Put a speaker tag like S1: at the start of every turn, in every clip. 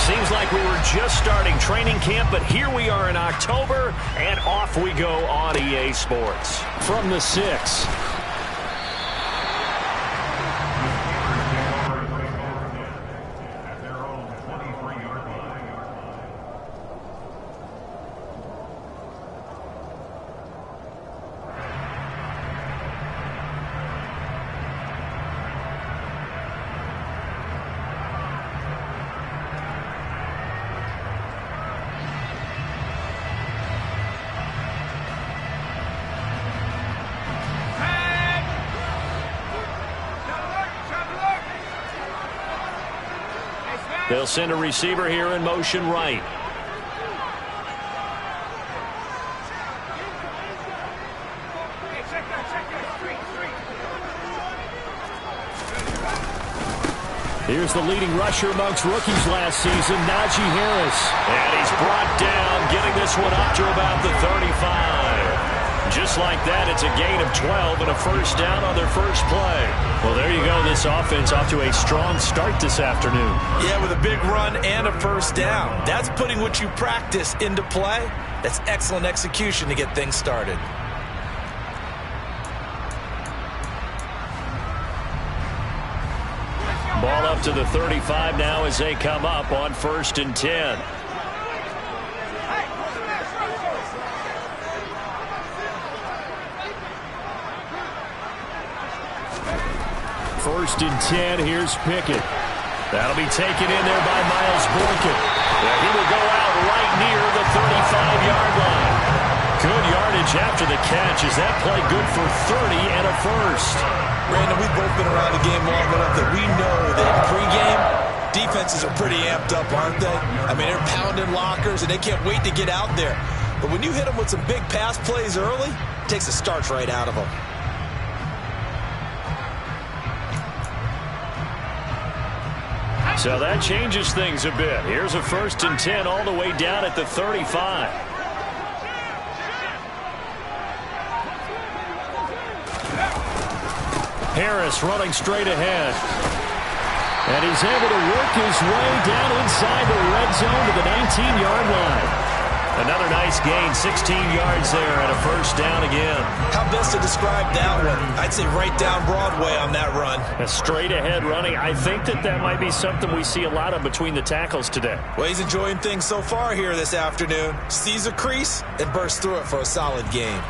S1: Seems like we were just starting training camp, but here we are in October, and off we go on EA Sports.
S2: From the 6.
S1: They'll send a receiver here in motion right.
S2: Here's the leading rusher amongst rookies last season, Najee Harris.
S1: And he's brought down, getting this one up to about the 35. Just like that, it's a gain of 12 and a first down on their first play. Well, there you go. This offense off to a strong start this afternoon.
S3: Yeah, with a big run and a first down. That's putting what you practice into play. That's excellent execution to get things started.
S1: Ball up to the 35 now as they come up on 1st and 10.
S2: First and 10, here's Pickett. That'll be taken in there by Miles Boykin.
S1: Yeah, he will go out right near the 35-yard line. Good yardage after the catch. Is that play good for 30 and a first?
S3: Brandon, we've both been around the game long enough that we know that pregame, defenses are pretty amped up, aren't they? I mean, they're pounding lockers, and they can't wait to get out there. But when you hit them with some big pass plays early, it takes the starch right out of them.
S1: So that changes things a bit. Here's a 1st and 10 all the way down at the 35.
S2: Harris running straight ahead. And he's able to work his way down inside the red zone to the 19-yard line.
S1: Another nice gain, 16 yards there and a first down again.
S3: How best to describe that one? I'd say right down Broadway on that run.
S1: A straight ahead running. I think that might be something we see a lot of between the tackles today.
S3: Well, he's enjoying things so far here this afternoon. Sees a crease and bursts through it for a solid gain.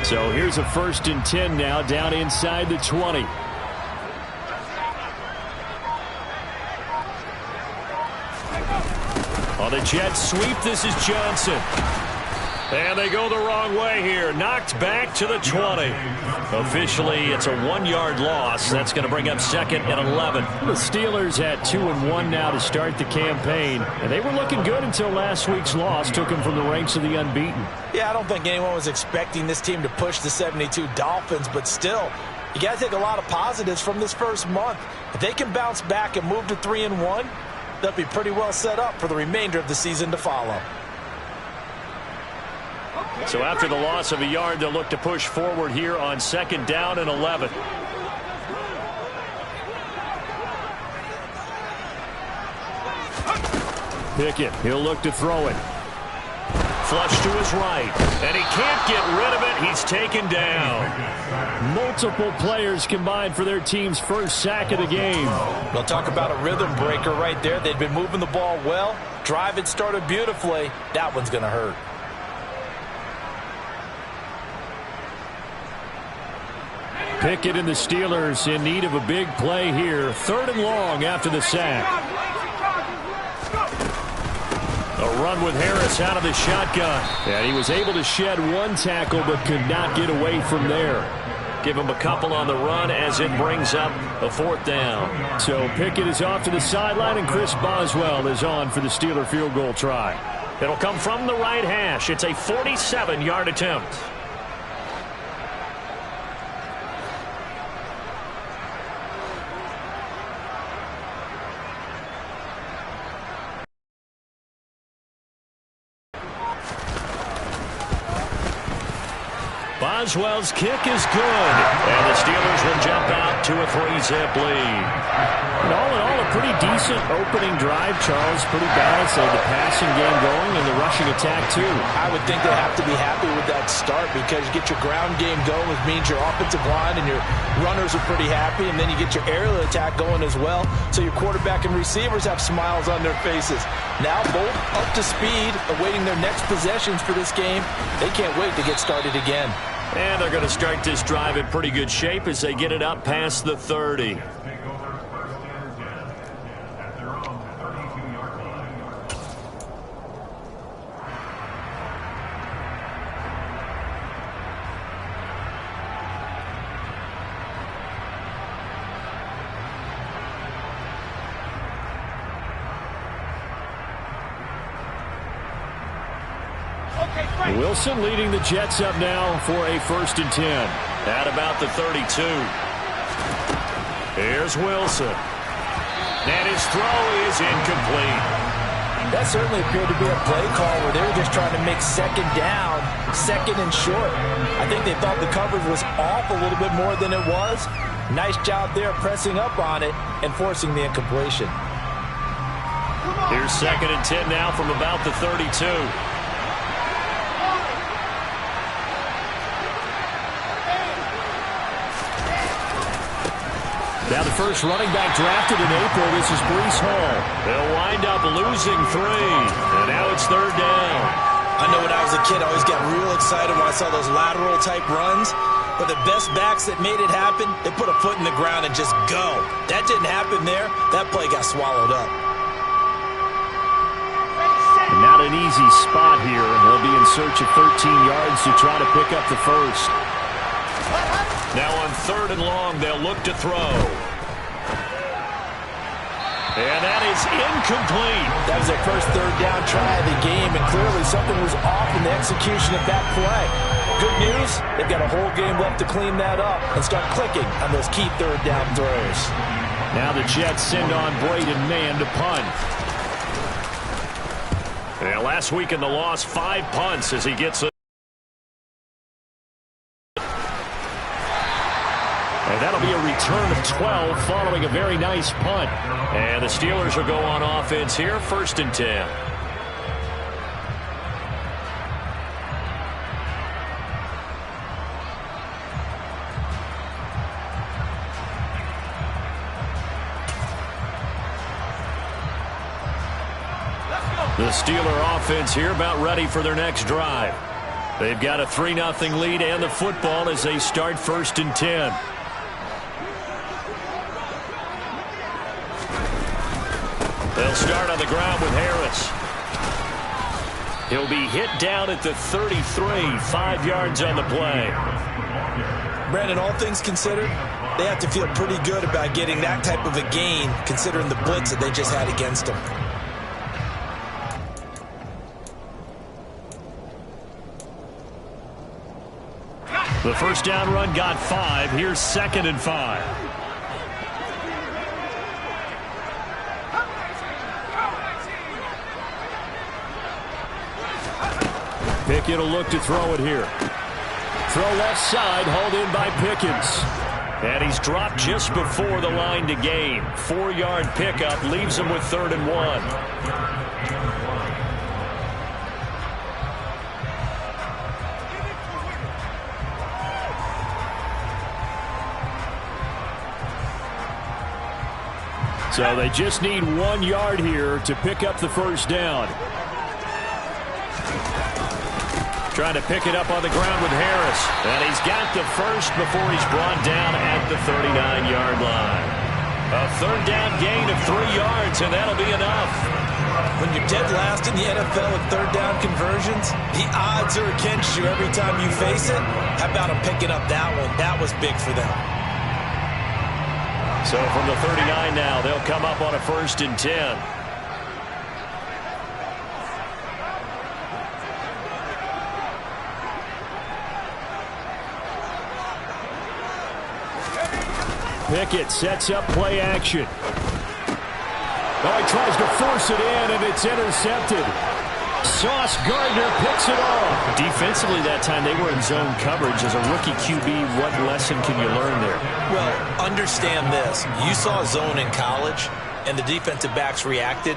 S2: So here's a 1st and 10 now down inside the 20.
S1: On the jet sweep, this is Johnson. And they go the wrong way here. Knocked back to the 20. Officially, it's a 1-yard loss. That's going to bring up 2nd and 11.
S2: The Steelers had 2-1 now to start the campaign. And they were looking good until last week's loss took them from the ranks of the unbeaten.
S3: Yeah, I don't think anyone was expecting this team to push the 72 Dolphins, but still, you got to take a lot of positives from this first month. If they can bounce back and move to 3-1, they'll be pretty well set up for the remainder of the season to follow.
S1: So after the loss of a yard, they'll look to push forward here on 2nd down and 11.
S2: Pickett, he'll look to throw it.
S1: Flush to his right, and he can't get rid of it. He's taken down.
S2: Multiple players combined for their team's first sack of the game.
S3: We'll talk about a rhythm breaker right there. They've been moving the ball well. Drive had started beautifully. That one's going to hurt.
S2: Pickett and the Steelers in need of a big play here. 3rd and long after the sack.
S1: A run with Harris out of the shotgun.
S2: And he was able to shed one tackle but could not get away from there.
S1: Give him a couple on the run as it brings up a 4th down.
S2: So Pickett is off to the sideline and Chris Boswell is on for the Steeler field goal try.
S1: It'll come from the right hash. It's a 47-yard attempt. Boswell's kick is good. And the Steelers will jump out to a 3-zip lead.
S2: And all in all, a pretty decent opening drive, Charles. Pretty balanced. They had the passing game going and the rushing attack, too.
S3: I would think they have to be happy with that start because you get your ground game going, which means your offensive line and your runners are pretty happy, and then you get your aerial attack going as well. So your quarterback and receivers have smiles on their faces. Now both up to speed, awaiting their next possessions for this game. They can't wait to get started again.
S1: And they're going to start this drive in pretty good shape as they get it up past the 30.
S2: Wilson leading the Jets up now for a 1st and 10.
S1: At about the 32. Here's Wilson. And his throw is incomplete.
S3: That certainly appeared to be a play call where they were just trying to make second down, second and short. I think they thought the coverage was off a little bit more than it was. Nice job there pressing up on it and forcing the incompletion.
S1: Here's 2nd and 10 now from about the 32.
S2: Now the first running back drafted in April. This is Breece Hall.
S1: They'll wind up losing 3. And now it's 3rd down.
S3: I know when I was a kid, I always got real excited when I saw those lateral type runs. But the best backs that made it happen, they put a foot in the ground and just go. That didn't happen there. That play got swallowed up.
S2: Not an easy spot here. They'll be in search of 13 yards to try to pick up the first.
S1: Now on 3rd and long, they'll look to throw. And that is incomplete.
S3: That was their first 3rd down try of the game, and clearly something was off in the execution of that play. Good news, they've got a whole game left to clean that up and start clicking on those key 3rd down throws.
S2: Now the Jets send on Braden Mann to punt.
S1: Yeah, last week in the loss, 5 punts as he gets it.
S2: And that'll be a return of 12 following a very nice punt.
S1: And the Steelers will go on offense here, 1st and 10. The Steeler offense here about ready for their next drive. They've got a 3-0 lead and the football as they start 1st and 10. They'll start on the ground with Harris. He'll be hit down at the 33, 5 yards on the play.
S3: Brandon, all things considered, they have to feel pretty good about getting that type of a gain considering the blitz that they just had against them.
S1: The first down run got 5. Here's 2nd and 5.
S2: Pickett will look to throw it here. Throw left side, hauled in by Pickens.
S1: And he's dropped just before the line to gain. 4-yard pickup leaves him with 3rd and 1.
S2: So they just need 1 yard here to pick up the first down.
S1: Trying to pick it up on the ground with Harris. And he's got the first before he's brought down at the 39-yard line. A 3rd down gain of 3 yards, and that'll be enough.
S3: When you're dead last in the NFL with 3rd down conversions, the odds are against you every time you face it. How about them picking up that one? That was big for them.
S1: So from the 39 now, they'll come up on a 1st and 10.
S2: Pickett sets up play action. Oh, he tries to force it in, and it's intercepted. Sauce Gardner picks it off.
S1: Defensively that time, they were in zone coverage. As a rookie QB, what lesson can you learn there?
S3: Well, understand this. You saw zone in college, and the defensive backs reacted,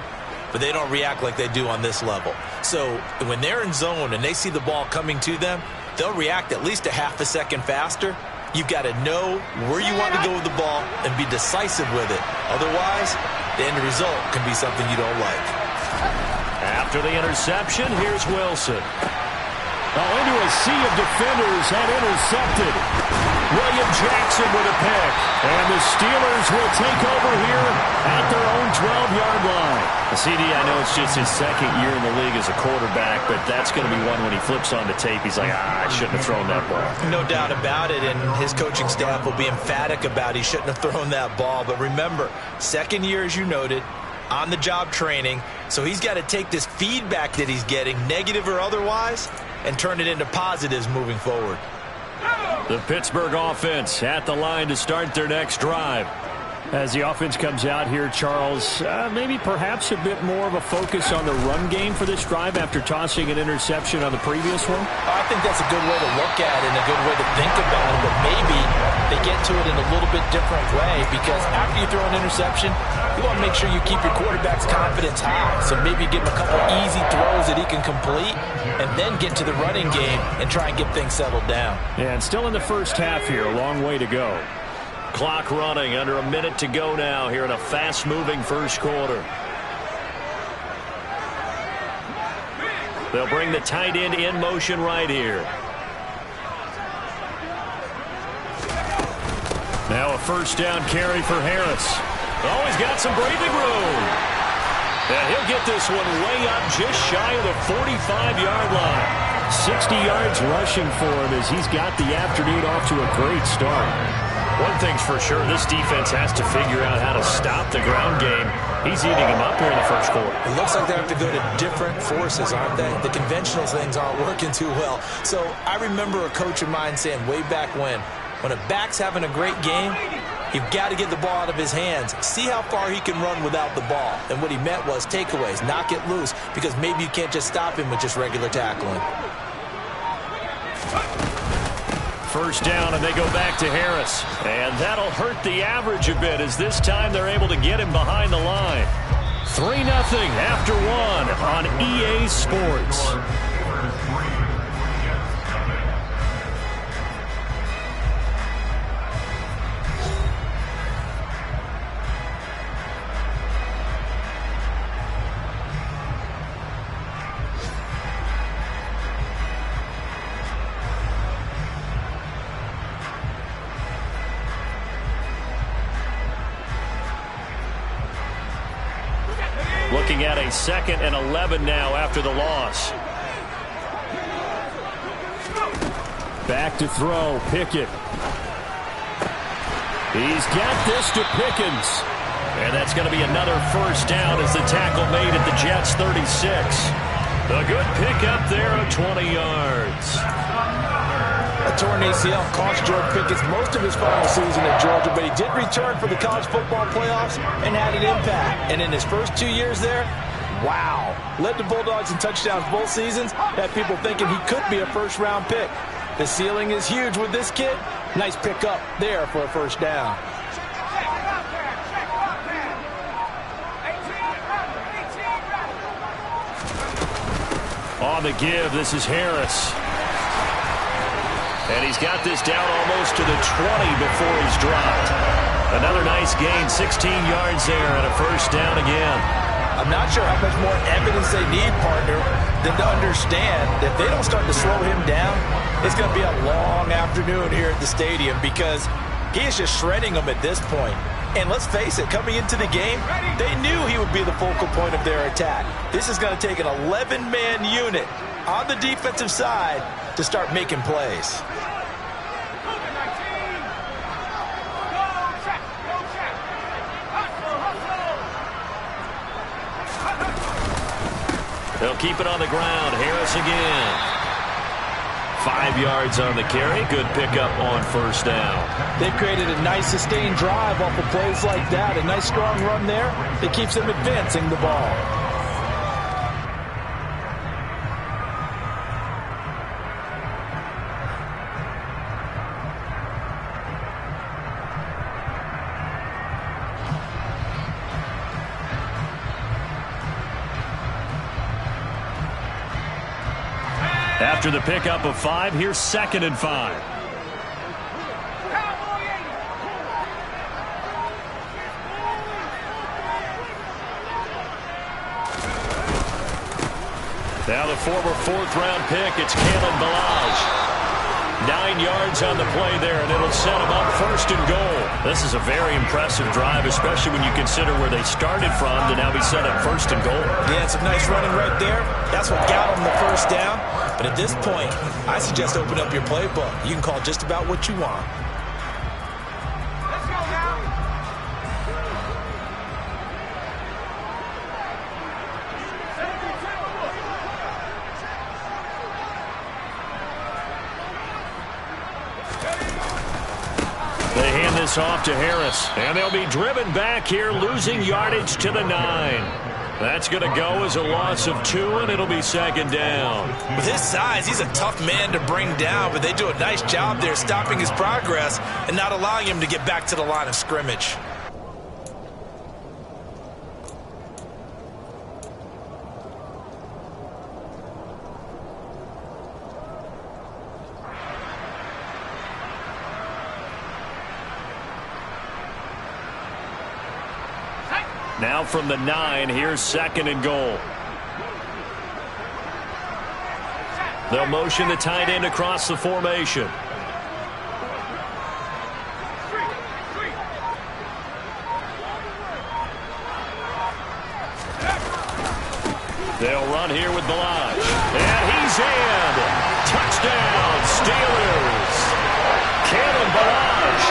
S3: but they don't react like they do on this level. So when they're in zone and they see the ball coming to them, they'll react at least a half a second faster. You've got to know where you want to go with the ball and be decisive with it. Otherwise, the end result can be something you don't like.
S1: After the interception, here's Wilson.
S2: Into a sea of defenders and intercepted.
S1: William Jackson with a pick.
S2: And the Steelers will take over here at their own 12-yard line.
S1: CD, I know it's just his second year in the league as a quarterback, but that's going to be one when he flips on the tape. He's like, I shouldn't have thrown that ball.
S3: No doubt about it, and his coaching staff will be emphatic about he shouldn't have thrown that ball. But remember, second year, as you noted, on-the-job training, so he's got to take this feedback that he's getting, negative or otherwise, and turn it into positives moving forward.
S1: The Pittsburgh offense at the line to start their next drive.
S2: As the offense comes out here, Charles, maybe perhaps a bit more of a focus on the run game for this drive after tossing an interception on the previous one?
S3: I think that's a good way to look at it and a good way to think about it, but maybe they get to it in a little bit different way, because after you throw an interception, you want to make sure you keep your quarterback's confidence high. So maybe give him a couple easy throws that he can complete and then get to the running game and try and get things settled down.
S2: Yeah, and still in the first half here, a long way to go.
S1: Clock running, under a minute to go now here in a fast-moving first quarter. They'll bring the tight end in motion right here.
S2: Now a first down carry for Harris.
S1: Oh, he's got some breathing room. And he'll get this one way up just shy of the 45-yard line.
S2: 60 yards rushing for him as he's got the afternoon off to a great start.
S1: One thing's for sure, this defense has to figure out how to stop the ground game. He's eating him up here in the first quarter.
S3: It looks like they have to go to different forces, aren't they? The conventional things aren't working too well. So I remember a coach of mine saying way back when a back's having a great game, you've got to get the ball out of his hands. See how far he can run without the ball. And what he meant was takeaways, knock it loose, because maybe you can't just stop him with just regular tackling.
S1: First down, and they go back to Harris. And that'll hurt the average a bit, as this time they're able to get him behind the line. 3-0 after one on EA Sports. Looking at a 2nd and 11 now after the loss.
S2: Back to throw, Pickett. He's got this to Pickens.
S1: And that's going to be another first down as the tackle made at the Jets' 36. A good pickup there of 20 yards.
S3: A torn ACL cost George Pickens most of his final season at Georgia, but he did return for the college football playoffs and had an impact. And in his first 2 years there, wow. Led the Bulldogs in touchdowns both seasons, had people thinking he could be a first-round pick. The ceiling is huge with this kid. Nice pickup there for a first down.
S1: On the give, this is Harris. And he's got this down almost to the 20 before he's dropped. Another nice gain, 16 yards there, and a first down again.
S3: I'm not sure how much more evidence they need, partner, than to understand that if they don't start to slow him down, it's going to be a long afternoon here at the stadium, because he is just shredding them at this point. And let's face it, coming into the game, they knew he would be the focal point of their attack. This is going to take an 11-man unit on the defensive side to start making plays.
S1: They'll keep it on the ground. Harris again. 5 yards on the carry. Good pickup on first down.
S3: They've created a nice sustained drive off of plays like that. A nice strong run there that keeps them advancing the ball.
S2: After the pickup of 5, here's 2nd and 5. Now the former 4th-round pick, it's Kese. 9 yards on the play there, and it'll set him up 1st and goal. This is a very impressive drive, especially when you consider where they started from to now be set up 1st and goal.
S3: Yeah, some nice running right there. That's what got them the 1st down. But at this point, I suggest open up your playbook. You can call just about what you want.
S2: They hand this off to Harris, and they'll be driven back here, losing yardage to the 9. That's going to go as a loss of 2, and it'll be 2nd down.
S3: With his size, he's a tough man to bring down, but they do a nice job there stopping his progress and not allowing him to get back to the line of scrimmage.
S2: Now from the 9, here's 2nd and goal. They'll motion the tight end across the formation. They'll run here with Balaj. And he's in. Touchdown, Steelers. Kalen Balaj,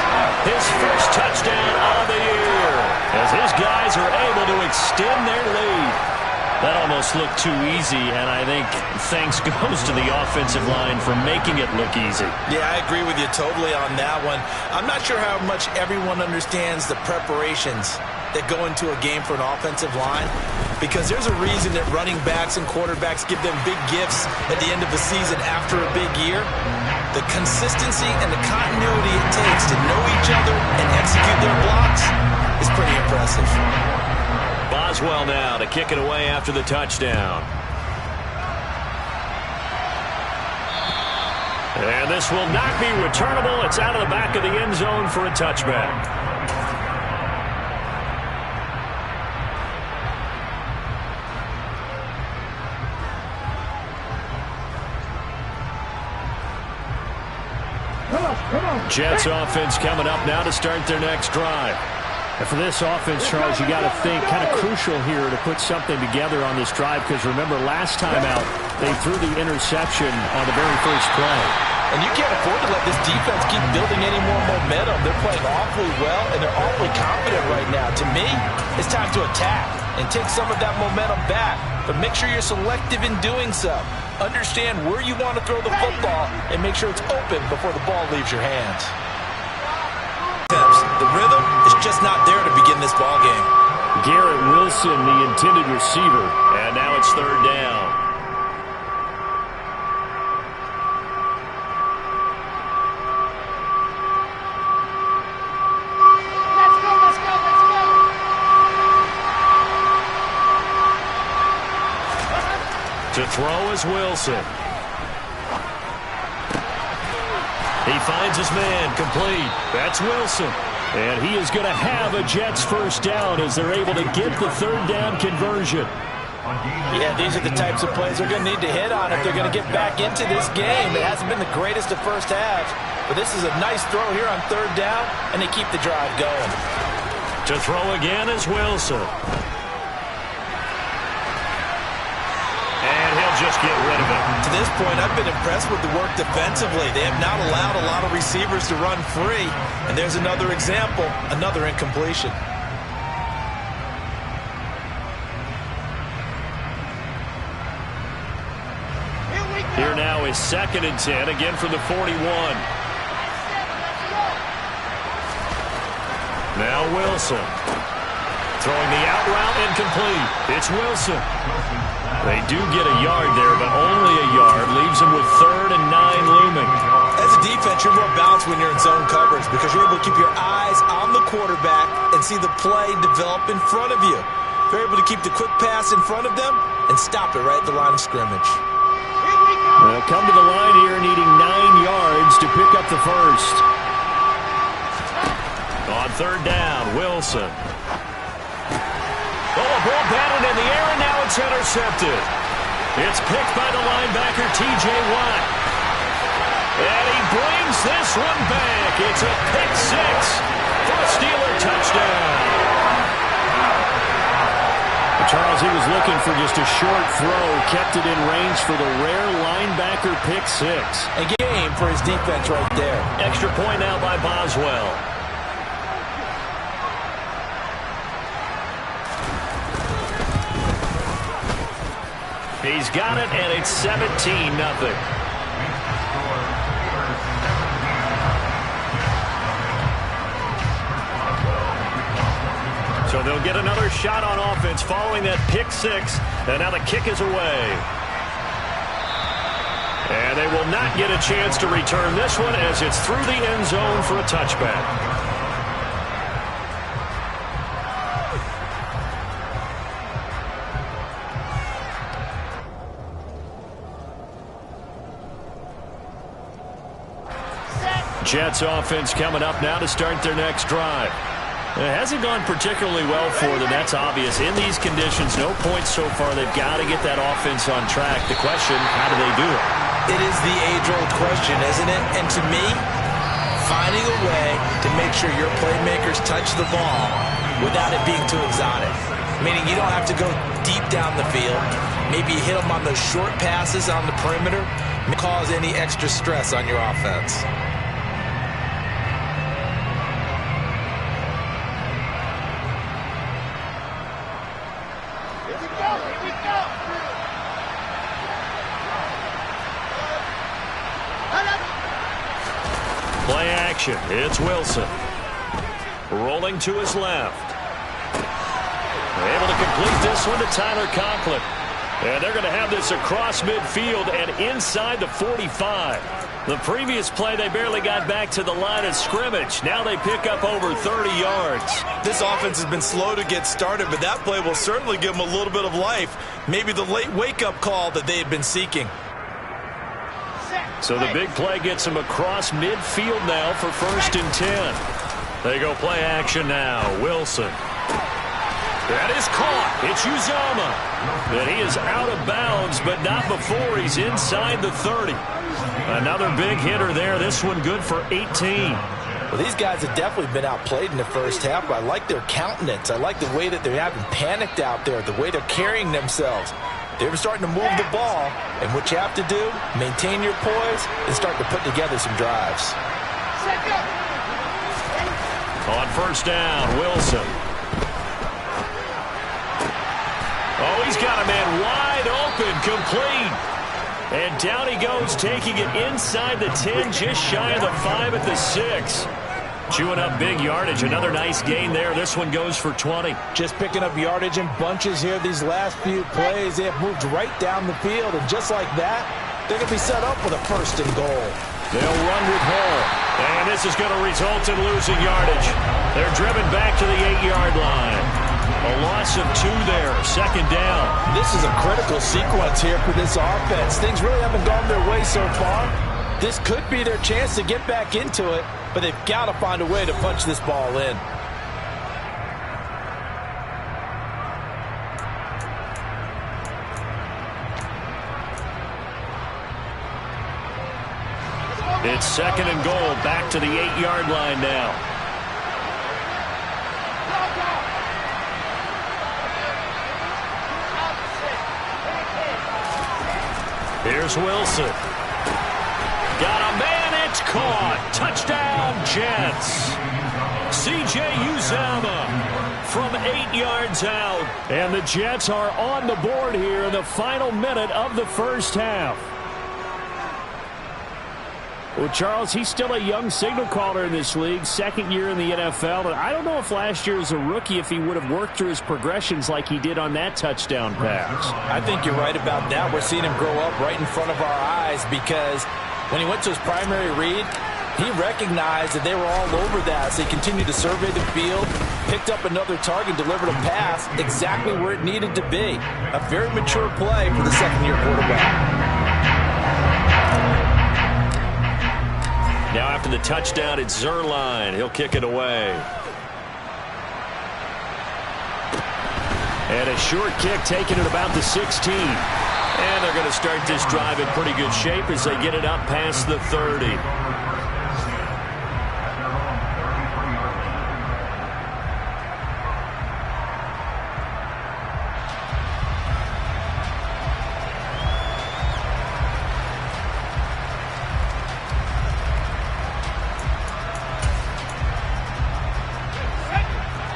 S2: his first touchdown of the year, as his guys are able to extend their lead. That almost looked too easy, and I think thanks goes to the offensive line for making it look easy.
S3: Yeah, I agree with you totally on that one. I'm not sure how much everyone understands the preparations that go into a game for an offensive line, because there's a reason that running backs and quarterbacks give them big gifts at the end of the season after a big year. The consistency and the continuity it takes to know each other and execute their blocks is pretty impressive.
S2: Boswell now to kick it away after the touchdown. And this will not be returnable. It's out of the back of the end zone for a touchback. Jets offense coming up now to start their next drive.
S1: And for this offense, Charles, you got to think kind of crucial here to put something together on this drive, because remember last time out they threw the interception on the very first play.
S3: And you can't afford to let this defense keep building any more momentum. They're playing awfully well, and they're awfully confident right now. To me, it's time to attack and take some of that momentum back, but make sure you're selective in doing so. Understand where you want to throw the football and make sure it's open before the ball leaves your hands. The rhythm is just not there to begin this ball game.
S2: Garrett Wilson, the intended receiver, and now it's 3rd down. To throw is Wilson. He finds his man, complete. That's Wilson. And he is going to have a Jets first down as they're able to get the 3rd down conversion.
S3: Yeah, these are the types of plays they're going to need to hit on if they're going to get back into this game. It hasn't been the greatest of first halves, but this is a nice throw here on 3rd down, and they keep the drive going.
S2: To throw again is Wilson. Just get rid of it.
S3: To this point, I've been impressed with the work defensively. They have not allowed a lot of receivers to run free. And there's another example, another incompletion.
S2: Here now is 2nd and 10, again from the 41. Now Wilson. Throwing the out route incomplete. It's Wilson. They do get a yard there, but only a yard. Leaves them with 3rd and 9 looming.
S3: As a defense, you're more balanced when you're in zone coverage because you're able to keep your eyes on the quarterback and see the play develop in front of you. You're able to keep the quick pass in front of them and stop it right at the line of scrimmage.
S1: They'll come to the line here needing 9 yards to pick up the first. On third down, Wilson. Oh, a ball batted in the air, and now it's intercepted. It's picked by the linebacker, T.J. Watt. And he brings this one back. It's a pick six for a Steeler touchdown. Charles, he was looking for just a short throw, kept it in range for the rare linebacker pick six.
S3: A game for his defense right there.
S1: Extra point now by Boswell. He's got it, and it's 17-0. So they'll get another shot on offense following that pick six. And now the kick is away. And they will not get a chance to return this one as it's through the end zone for a touchback. Jets offense coming up now to start their next drive. It hasn't gone particularly well for them. That's obvious. In these conditions, no points so far. They've got to get that offense on track. The question, how do they do it?
S3: It is the age-old question, isn't it? And to me, finding a way to make sure your playmakers touch the ball without it being too exotic. Meaning you don't have to go deep down the field. Maybe you hit them on those short passes on the perimeter. May cause any extra stress on your offense.
S1: Play action. It's Wilson. Rolling to his left. Able to complete this one to Tyler Conklin. And they're going to have this across midfield and inside the 45. The previous play, they barely got back to the line of scrimmage. Now they pick up over 30 yards.
S3: This offense has been slow to get started, but that play will certainly give them a little bit of life. Maybe the late wake-up call that they had been seeking.
S1: So the big play gets them across midfield now for 1st and 10. They go play action now. Wilson. That is caught. It's Uzomah. And he is out of bounds, but not before he's inside the 30. Another big hitter there. This one good for 18.
S3: Well, these guys have definitely been outplayed in the first half, but I like their countenance. I like the way that they haven't panicked out there, the way they're carrying themselves. They're starting to move the ball, and what you have to do, maintain your poise and start to put together some drives.
S1: On 1st down, Wilson. Oh, he's got a man wide open, complete. And down he goes, taking it inside the 10, just shy of the 5 at the 6. Chewing up big yardage. Another nice gain there. This one goes for 20.
S4: Just picking up yardage in bunches here these last few plays. They have moved right down the field, and just like that, they're going to be set up with a 1st and goal.
S1: They'll run with Hall. And this is going to result in losing yardage. They're driven back to the 8-yard line. A loss of 2 there. 2nd down.
S4: This is a critical sequence here for this offense. Things really haven't gone their way so far. This could be their chance to get back into it, but they've got to find a way to punch this ball in.
S1: It's 2nd and goal, back to the 8-yard line now. Here's Wilson. Got a man, it's caught. Touchdown, Jets. C.J. Uzomah from 8 yards out. And the Jets are on the board here in the final minute of the first half. Well, Charles, he's still a young signal caller in this league, 2nd year in the NFL. And I don't know if last year as a rookie, if he would have worked through his progressions like he did on that touchdown pass.
S4: I think you're right about that. We're seeing him grow up right in front of our eyes because when he went to his primary read, he recognized that they were all over that. So he continued to survey the field, picked up another target, delivered a pass exactly where it needed to be. A very mature play for the 2nd-year quarterback.
S1: Now after the touchdown, it's Zerline. He'll kick it away. And a short kick taken at about the 16. And they're going to start this drive in pretty good shape as they get it up past the 30.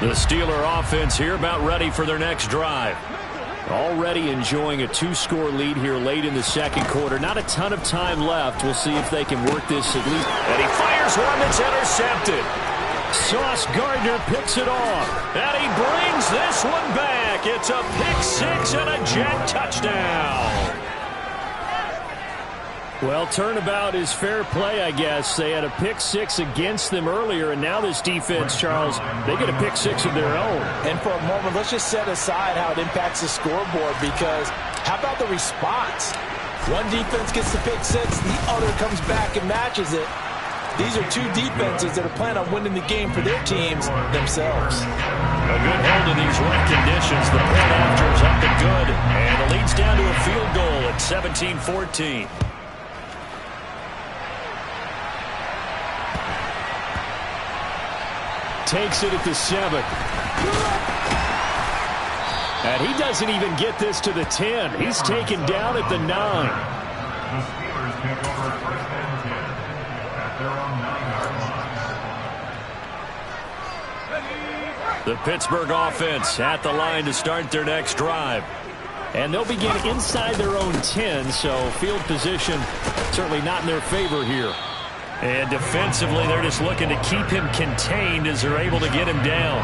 S1: The Steeler offense here about ready for their next drive. Already enjoying a 2-score lead here late in the second quarter. Not a ton of time left. We'll see if they can work this at least.
S2: And he fires one that's intercepted.
S1: Sauce Gardner picks it off.
S2: And he brings this one back. It's a pick six and a Jet touchdown.
S1: Well, turnabout is fair play, I guess. They had a pick six against them earlier, and now this defense, Charles, they get a pick six of their own.
S4: And for a moment, let's just set aside how it impacts the scoreboard, because how about the response? One defense gets the pick six, the other comes back and matches it. These are two defenses that are planning on winning the game for their teams themselves.
S2: A good hold in these wet conditions. The point after is up and good, and it leads down to a field goal at 17-14.
S1: Takes it at the 7. And he doesn't even get this to the 10. He's taken down at the 9.
S5: The Steelers take over first and 10 at their own 9 yard line.
S1: The Pittsburgh offense at the line to start their next drive. And they'll begin inside their own 10, so field position certainly not in their favor here.
S2: And defensively, they're just looking to keep him contained as they're able to get him down.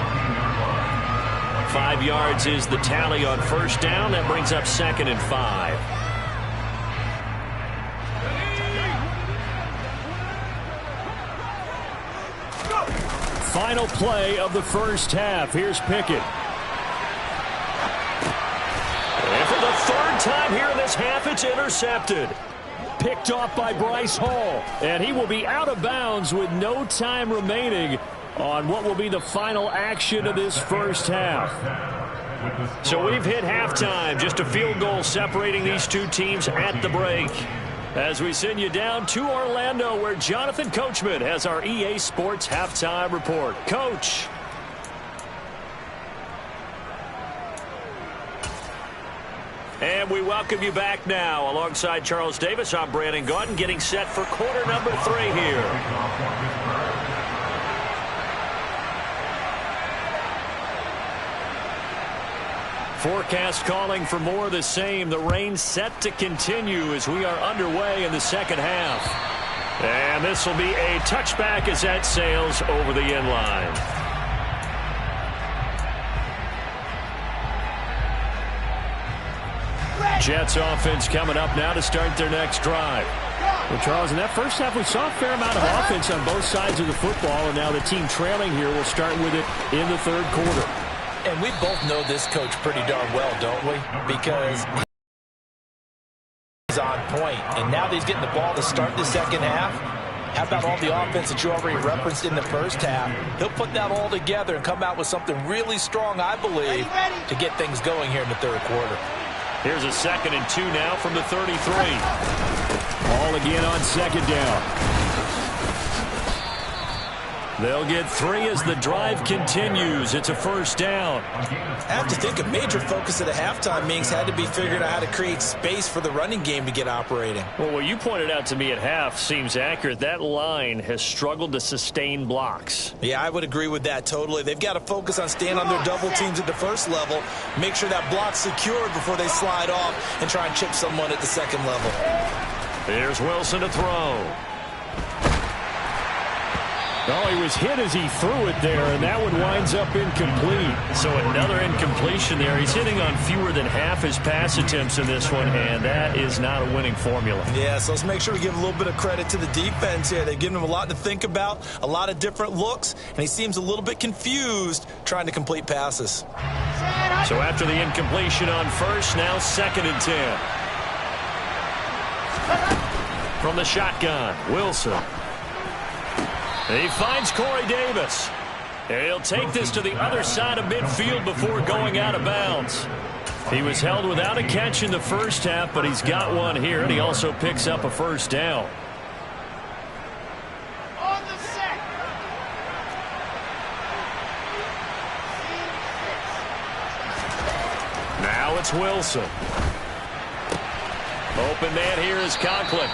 S2: 5 yards is the tally on first down. That brings up 2nd and 5.
S1: Final play of the first half. Here's Pickett.
S2: And for the 3rd time here in this half, it's intercepted.
S1: Picked off by Bryce Hall, and he will be out of bounds with no time remaining on what will be the final action of this first half.
S2: So we've hit halftime, just a field goal separating these two teams at the break. As we send you down to Orlando, where Jonathan Coachman has our EA Sports halftime report. Coach. And we welcome you back now. Alongside Charles Davis, I'm Brandon Gaudin, getting set for quarter number 3 here. Forecast calling for more of the same. The rain set to continue as we are underway in the second half. And this will be a touchback as that sails over the end line. Jets offense coming up now to start their next drive.
S1: Well, Charles, in that first half, we saw a fair amount of offense on both sides of the football, and now the team trailing here will start with it in the 3rd quarter.
S4: And we both know this coach pretty darn well, don't we? Because he's on point. And now that he's getting the ball to start the second half, how about all the offense that you already referenced in the first half? He'll put that all together and come out with something really strong, I believe, to get things going here in the 3rd quarter.
S2: Here's a 2nd and 2 now from the 33.
S1: Ball again on 2nd down.
S2: They'll get 3 as the drive continues. It's a first down.
S3: I have to think a major focus of the halftime meetings had to be figuring out how to create space for the running game to get operating.
S2: Well, what you pointed out to me at half seems accurate. That line has struggled to sustain blocks.
S3: Yeah, I would agree with that totally. They've got to focus on staying on their double teams at the first level, make sure that block's secured before they slide off and try and chip someone at the second level.
S2: There's Wilson to throw.
S1: Oh, he was hit as he threw it there, and that one winds up incomplete.
S2: So another incompletion there. He's hitting on fewer than half his pass attempts in this one, and that is not a winning formula.
S3: Yeah, so let's make sure we give a little bit of credit to the defense here. They've given him a lot to think about, a lot of different looks, and he seems a little bit confused trying to complete passes.
S2: So after the incompletion on first, now 2nd and 10. From the shotgun, Wilson.
S1: He finds Corey Davis. And he'll take this to the other side of midfield before going out of bounds. He was held without a catch in the first half, but he's got one here, and he also picks up a first down.
S2: On the set.
S1: Now it's Wilson. Open man here is Conklin.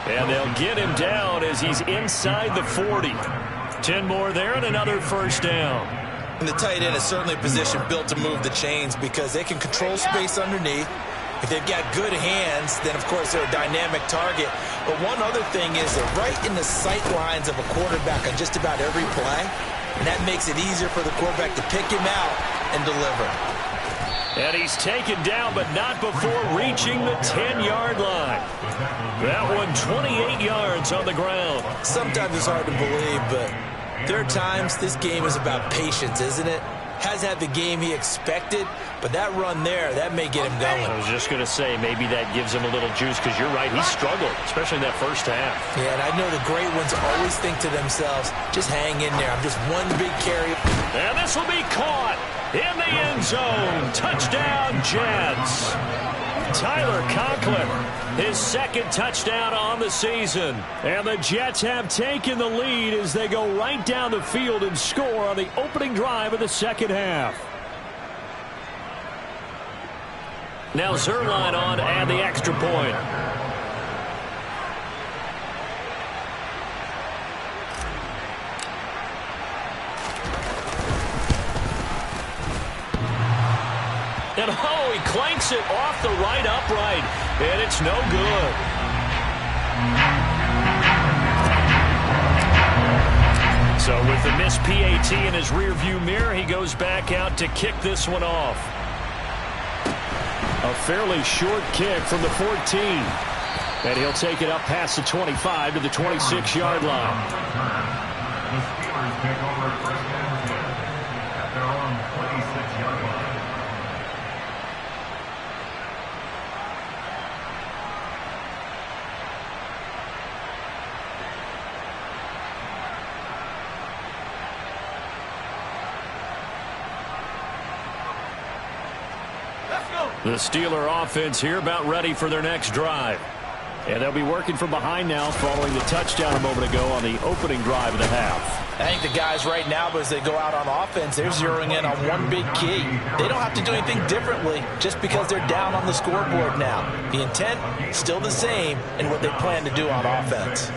S1: And they'll get him down as he's inside the 40. 10 more there and another first down.
S3: And the tight end is certainly a position built to move the chains because they can control space underneath. If they've got good hands, then of course they're a dynamic target. But one other thing is they're right in the sight lines of a quarterback on just about every play. And that makes it easier for the quarterback to pick him out and deliver.
S1: And he's taken down, but not before reaching the 10-yard line. That one 28 yards on the ground.
S3: Sometimes it's hard to believe, but there are times this game is about patience, isn't it? Hasn't had the game he expected, but that run there, that may get him going.
S1: I was just going to say, maybe that gives him a little juice, because you're right, he struggled, especially in that first half.
S3: Yeah, and I know the great ones always think to themselves, just hang in there. I'm just one big carry.
S1: And this will be caught in the end zone. Touchdown, Jets. Tyler Conklin, his second touchdown on the season. And the Jets have taken the lead as they go right down the field and score on the opening drive of the second half. Now Zerline on and the extra point. And oh, he clanks it off the right upright, and it's no good. So with the missed PAT in his rearview mirror, he goes back out to kick this one off. A fairly short kick from the 14. And he'll take it up past the 25 to the 26-yard line.
S5: The Steelers take over first and 10 at their own 26-yard line.
S1: The Steeler offense here about ready for their next drive. And they'll be working from behind now following the touchdown a moment ago on the opening drive of the half.
S4: I think the guys right now, as they go out on offense, they're zeroing in on one big key. They don't have to do anything differently just because they're down on the scoreboard now. The intent, still the same in what they plan to do on offense.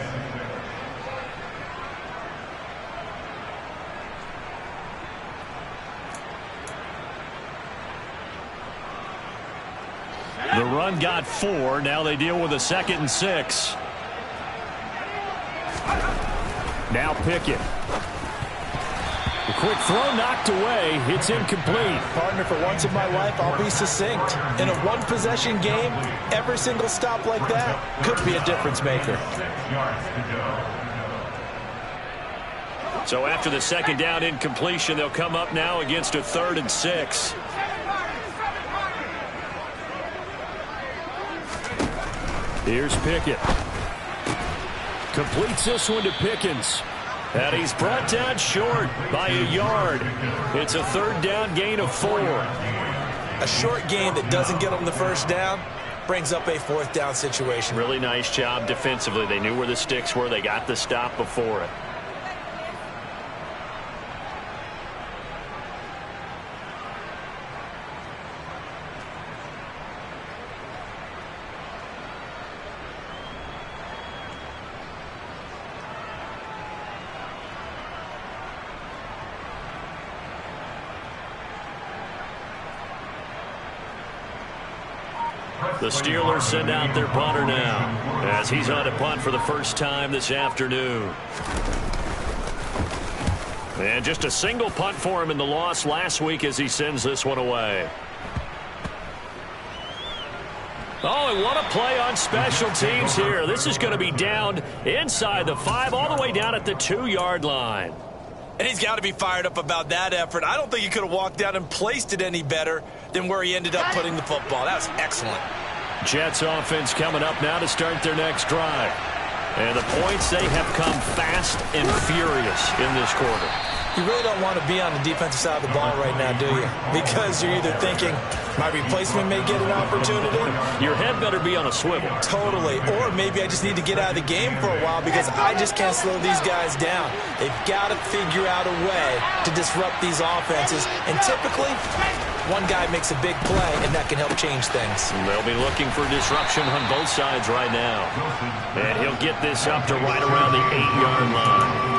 S1: The run got 4. Now they deal with a 2nd and 6. Now Pickett. The quick throw knocked away. It's incomplete.
S4: Partner, for once in my life, I'll be succinct. In a one-possession game, every single stop like that could be a difference maker.
S5: 6 yards to go.
S1: So after the second down incompletion, they'll come up now against a 3rd and 6. Here's Pickett. Completes this one to Pickens. And he's brought down short by a yard. It's a 3rd down gain of 4.
S3: A short gain that doesn't get them the first down brings up a 4th down situation.
S1: Really nice job defensively. They knew where the sticks were. They got the stop before it. The Steelers send out their punter now as he's on a punt for the first time this afternoon. And just a single punt for him in the loss last week as he sends this one away. Oh, and what a play on special teams here. This is going to be down inside the 5 all the way down at the 2-yard line.
S3: And he's got to be fired up about that effort. I don't think he could have walked down and placed it any better than where he ended up putting the football. That was excellent.
S1: Jets offense coming up now to start their next drive. And the points, they have come fast and furious in this quarter.
S3: You really don't want to be on the defensive side of the ball right now, do you? Because you're either thinking, my replacement may get an opportunity.
S1: Your head better be on a swivel.
S3: Totally. Or maybe I just need to get out of the game for a while because I just can't slow these guys down. They've got to figure out a way to disrupt these offenses. And typically, one guy makes a big play, and that can help change things.
S1: They'll be looking for disruption on both sides right now. And he'll get this up to right around the 8-yard line.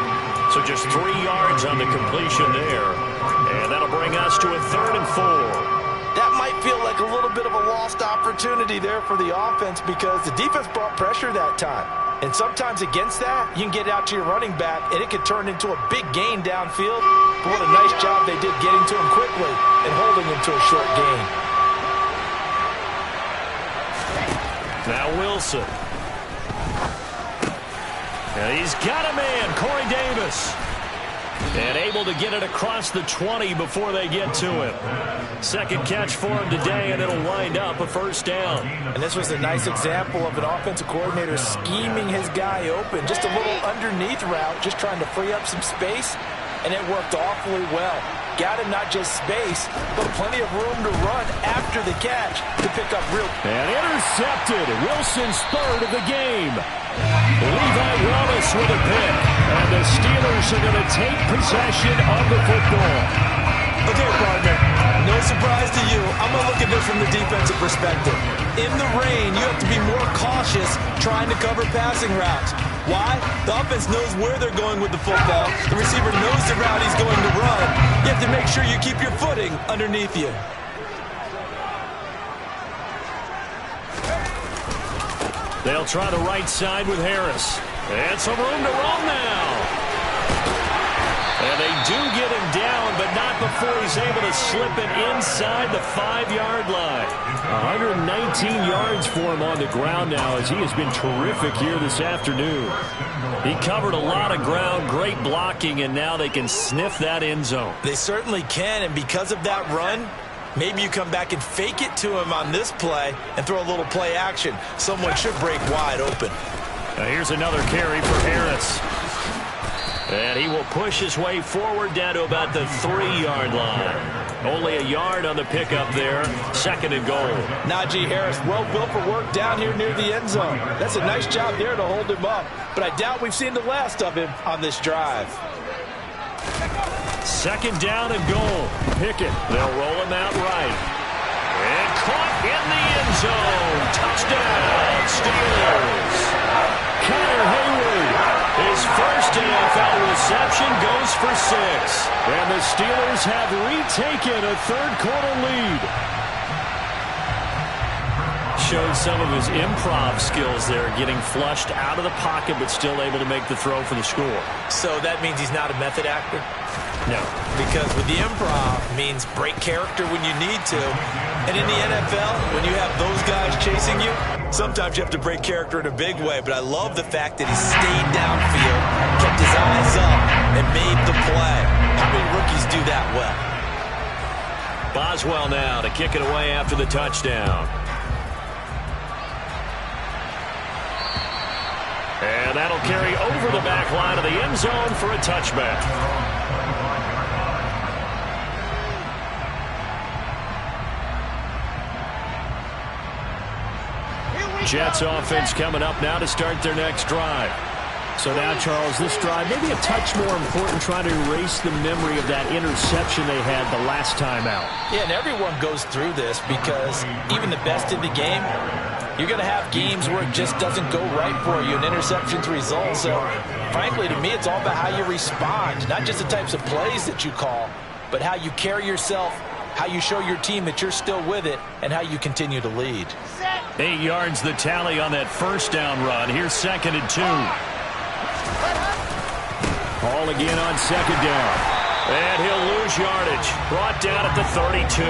S1: So just 3 yards on the completion there. And that'll bring us to a 3rd and 4.
S4: That might feel like a little bit of a lost opportunity there for the offense because the defense brought pressure that time. And sometimes against that, you can get out to your running back, and it could turn into a big gain downfield. But what a nice job they did getting to him quickly and holding him to a short gain.
S1: Now Wilson. And he's got a man, Corey Davis. And able to get it across the 20 before they get to him. Second catch for him today, and it'll wind up a 1st down.
S4: And this was a nice example of an offensive coordinator scheming his guy open. Just a little underneath route, just trying to free up some space, and it worked awfully well. Got him not just space, but plenty of room to run after the catch to pick up real.
S1: And intercepted. Wilson's 3rd of the game. Levi Wallace with a pick. And the Steelers are going to take possession of the football.
S3: Okay, partner, no surprise to you. I'm going to look at this from the defensive perspective. In the rain, you have to be more cautious trying to cover passing routes. Why? The offense knows where they're going with the football. The receiver knows the route he's going to run. You have to make sure you keep your footing underneath you.
S1: They'll try the right side with Harris. And some room to run now. And they do get him down, but not before he's able to slip it inside the 5-yard line. 119 yards for him on the ground now as he has been terrific here this afternoon. He covered a lot of ground, great blocking, and now they can sniff that end zone.
S3: They certainly can, and because of that run, maybe you come back and fake it to him on this play and throw a little play action. Someone should break wide open.
S1: Now here's another carry for Harris. And he will push his way forward down to about the 3-yard line. Only a yard on the pickup there. 2nd and goal.
S4: Najee Harris, well built for work down here near the end zone. That's a nice job there to hold him up. But I doubt we've seen the last of him on this drive.
S1: 2nd down and goal. Pickett. They'll roll him out right. And caught in the end zone. Touchdown, Steelers. Connor Hayward. His first NFL reception goes for 6. And the Steelers have retaken a 3rd-quarter lead. Showed some of his improv skills there, getting flushed out of the pocket but still able to make the throw for the score.
S3: So that means he's not a method actor?
S1: No.
S3: Because with the improv means break character when you need to. And in the NFL, when you have those guys chasing you, sometimes you have to break character in a big way. But I love the fact that he stayed downfield, kept his eyes up, and made the play. How many rookies do that well?
S1: Boswell now to kick it away after the touchdown. And that'll carry over the back line of the end zone for a touchback. Jets offense coming up now to start their next drive. So now, Charles, this drive maybe a touch more important, trying to erase the memory of that interception they had the last time out.
S4: Yeah, and everyone goes through this because even the best in the game, you're going to have games where it just doesn't go right for you, and interceptions result. So, frankly, to me, it's all about how you respond, not just the types of plays that you call, but how you carry yourself, how you show your team that you're still with it, and how you continue to lead.
S1: 8 yards the tally on that 1st down run. Here's 2nd and 2. Ball again on 2nd down. And he'll lose yardage. Brought down at the 32.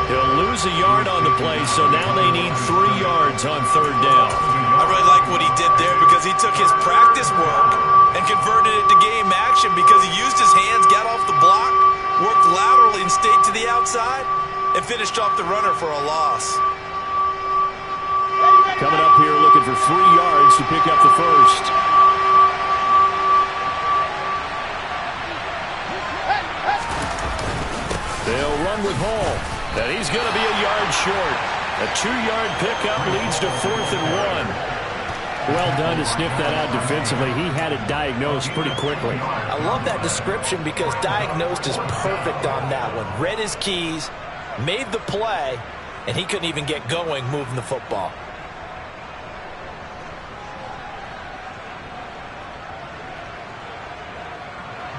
S1: He'll lose a yard on the play, so now they need 3 yards on 3rd down.
S3: I really like what he did there because he took his practice work and converted it to game action because he used his hands, got off the block, worked laterally and stayed to the outside, and finished off the runner for a loss.
S1: coming up here looking for 3 yards to pick up the first. They'll run with Hall. And he's going to be a yard short. A 2-yard pickup leads to 4th and 1. Well done to sniff that out defensively. He had it diagnosed pretty quickly.
S4: I love that description because diagnosed is perfect on that one. Read his keys, made the play, and he couldn't even get going moving the football.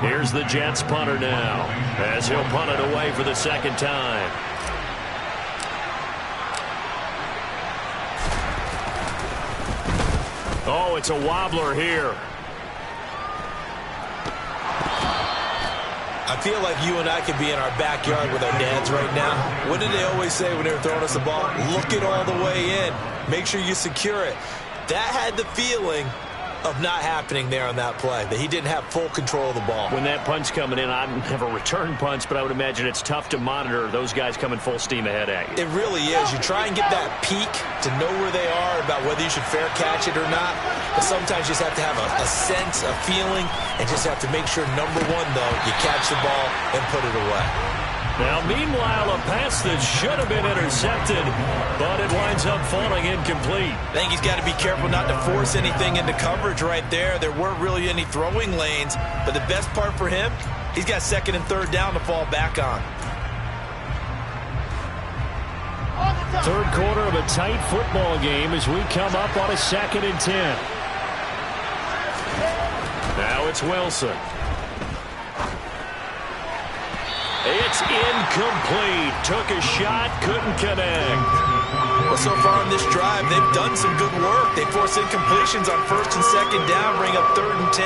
S1: Here's the Jets punter now, as he'll punt it away for the second time. Oh, it's a wobbler here.
S3: I feel like you and I could be in our backyard with our dads right now. What did they always say when they were throwing us the ball? Look it all the way in. Make sure you secure it. That had the feeling of not happening there on that play, that he didn't have full control of the ball.
S1: When that punt's coming in, I never return punts, but I would imagine it's tough to monitor those guys coming full steam ahead at you.
S3: It really is. You try and get that peek to know where they are about whether you should fair catch it or not, but sometimes you just have to have a sense, a feeling, and just have to make sure, number one, though, you catch the ball and put it away.
S1: Now, meanwhile, a pass that should have been intercepted, but it winds up falling incomplete.
S3: I think he's got to be careful not to force anything into coverage right there. There weren't really any throwing lanes, but the best part for him, he's got 2nd and 3rd down to fall back on.
S1: Third quarter of a tight football game as we come up on a 2nd and 10. Now it's Wilson. It's incomplete. Took a shot, couldn't connect.
S3: Well, so far on this drive, they've done some good work. They force incompletions on 1st and 2nd down, bring up 3rd and 10.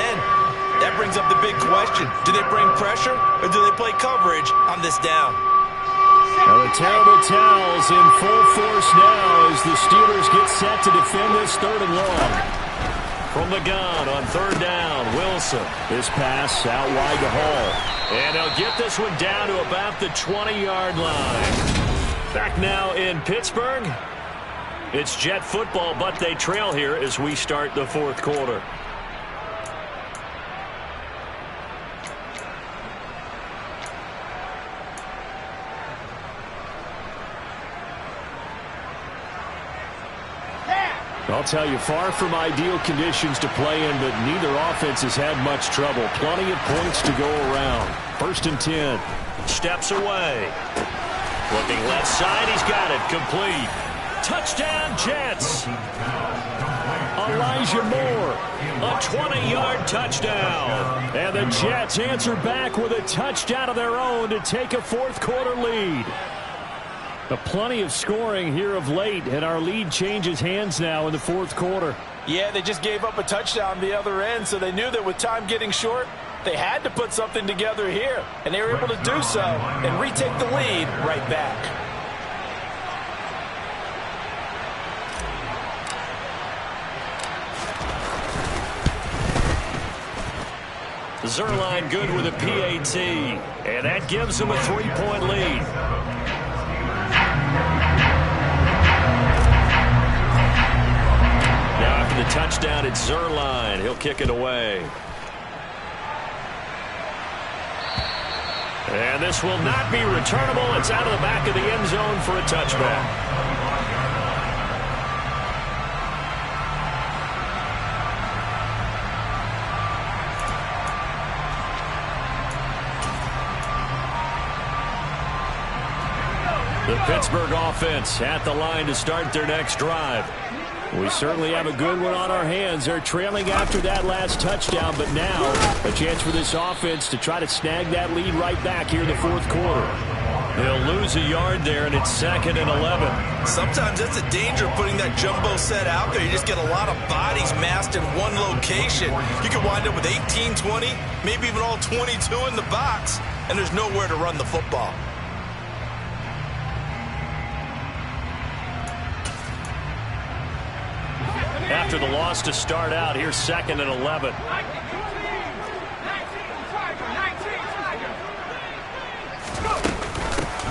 S3: That brings up the big question. Do they bring pressure or do they play coverage on this down?
S1: Now the terrible towels in full force now as the Steelers get set to defend this 3rd and long. From the gun on 3rd down, Wilson. This pass out wide to Hall. And they'll get this one down to about the 20-yard line. Back now in Pittsburgh. It's Jet football, but they trail here as we start the 4th quarter. I'll tell you, far from ideal conditions to play in, but neither offense has had much trouble. Plenty of points to go around. 1st and 10. Steps away. Looking left side, he's got it. Complete. Touchdown, Jets. Elijah Moore. A 20-yard touchdown. And the Jets answer back with a touchdown of their own to take a 4th quarter lead. Plenty of scoring here of late, and our lead changes hands now in the 4th quarter.
S4: Yeah, they just gave up a touchdown the other end, so they knew that with time getting short, they had to put something together here, and they were able to do so and retake the lead right back.
S1: Zerline good with a PAT, and that gives them a 3-point lead. Now after the touchdown, it's Zerline. He'll kick it away. And this will not be returnable. It's out of the back of the end zone for a touchback. The Pittsburgh offense at the line to start their next drive. We certainly have a good one on our hands. They're trailing after that last touchdown, but now a chance for this offense to try to snag that lead right back here in the 4th quarter. They'll lose a yard there, and it's 2nd and 11.
S3: Sometimes that's the danger of putting that jumbo set out there. You just get a lot of bodies massed in one location. You can wind up with 18, 20, maybe even all 22 in the box, and there's nowhere to run the football.
S1: After the loss to start out, here's 2nd and 11.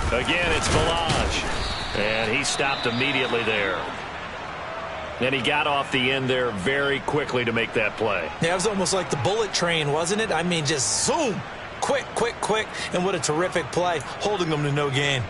S1: Again, it's Balaj. And he stopped immediately there. And he got off the end there very quickly to make that play.
S4: Yeah, it was almost like the bullet train, wasn't it? I mean, just zoom. Quick, quick, quick. And what a terrific play, holding them to no gain.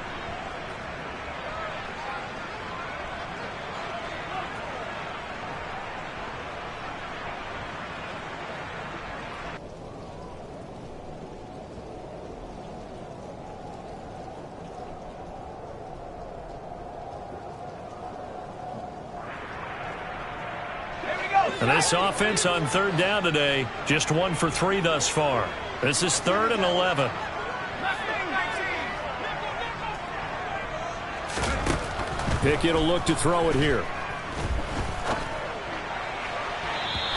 S1: And this offense on third down today, just 1 for 3 thus far. This is 3rd and 11. Pickett will look to throw it here.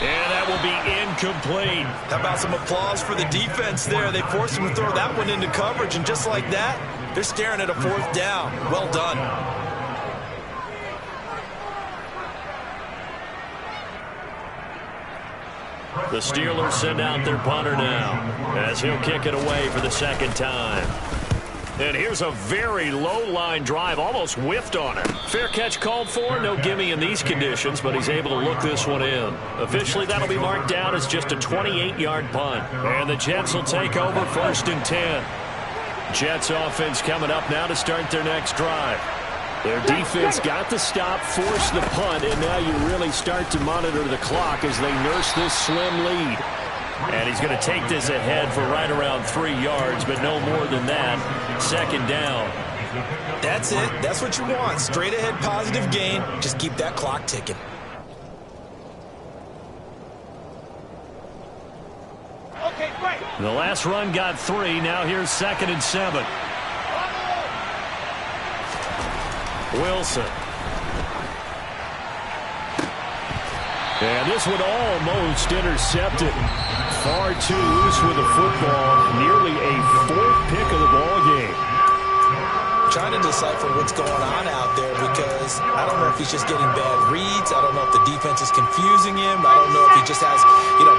S1: And that will be incomplete.
S3: How about some applause for the defense there? They forced him to throw that one into coverage, and just like that, they're staring at a 4th down. Well done.
S1: The Steelers send out their punter now as he'll kick it away for the 2nd time. And here's a very low-line drive, almost whiffed on it. Fair catch called for, no gimme in these conditions, but he's able to look this one in. Officially, that'll be marked down as just a 28-yard punt. And the Jets will take over 1st and 10. Jets offense coming up now to start their next drive. Their defense got the stop, forced the punt, and now you really start to monitor the clock as they nurse this slim lead. And he's going to take this ahead for right around 3 yards, but no more than that. 2nd down.
S3: That's it. That's what you want. Straight ahead positive gain. Just keep that clock ticking.
S1: The last run got 3. Now here's 2nd and 7. Wilson. And this one almost intercepted. Far too loose with the football. Nearly a 4th pick of the ball game.
S3: Trying to decipher what's going on out there because I don't know if he's just getting bad reads. I don't know if the defense is confusing him. I don't know if he just has,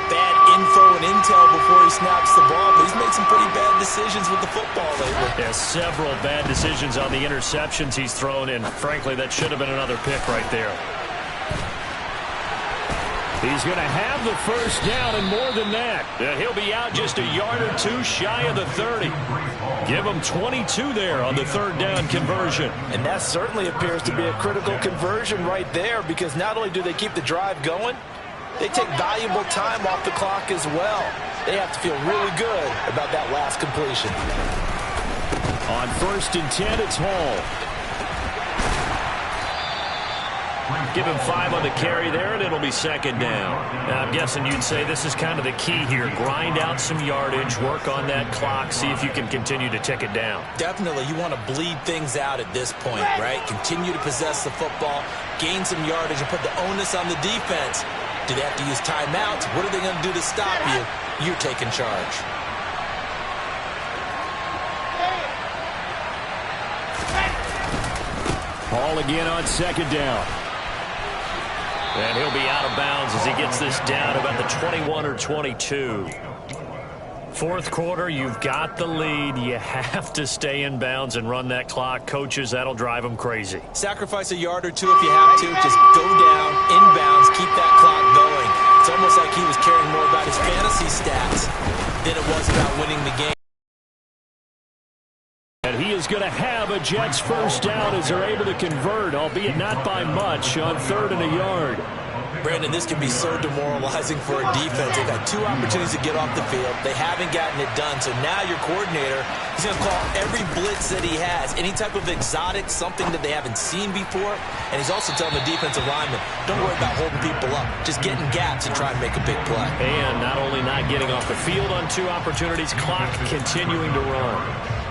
S3: bad info and intel before he snaps the ball. But he's made some pretty bad decisions with the football lately.
S1: Yeah, several bad decisions on the interceptions he's thrown, and frankly, that should have been another pick right there. He's going to have the 1st down and more than that. He'll be out just a yard or 2 shy of the 30. Give him 22 there on the 3rd down conversion.
S4: And that certainly appears to be a critical conversion right there because not only do they keep the drive going, they take valuable time off the clock as well. They have to feel really good about that last completion.
S1: On 1st and 10, it's Hall. Give him 5 on the carry there, and it'll be 2nd down. Now, I'm guessing you'd say this is kind of the key here. Grind out some yardage, work on that clock, see if you can continue to tick it down.
S3: Definitely, you want to bleed things out at this point, right? Continue to possess the football, gain some yardage, and put the onus on the defense. Do they have to use timeouts? What are they going to do to stop you? You're taking charge.
S1: Hall again on 2nd down. And he'll be out of bounds as he gets this down about the 21 or 22. 4th quarter, you've got the lead. You have to stay in bounds and run that clock. Coaches, that'll drive them crazy.
S3: Sacrifice a yard or 2 if you have to. Just go down, inbounds, keep that clock going. It's almost like he was caring more about his fantasy stats than it was about winning the game.
S1: And he is going to have a Jets 1st down as they're able to convert, albeit not by much, on 3rd and a yard.
S3: Brandon, this can be so demoralizing for a defense. They've had 2 opportunities to get off the field. They haven't gotten it done. So now your coordinator is going to call every blitz that he has, any type of exotic, something that they haven't seen before. And he's also telling the defensive lineman, don't worry about holding people up. Just get in gaps and try and make a big play.
S1: And not only not getting off the field on 2 opportunities, clock continuing to run.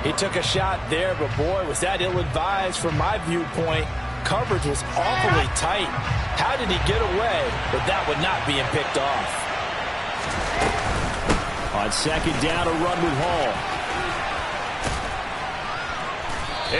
S4: He took a shot there, but boy, was that ill-advised from my viewpoint. Coverage was awfully tight. How did he get away? But that would not being picked off.
S1: On 2nd down, a run with Hall.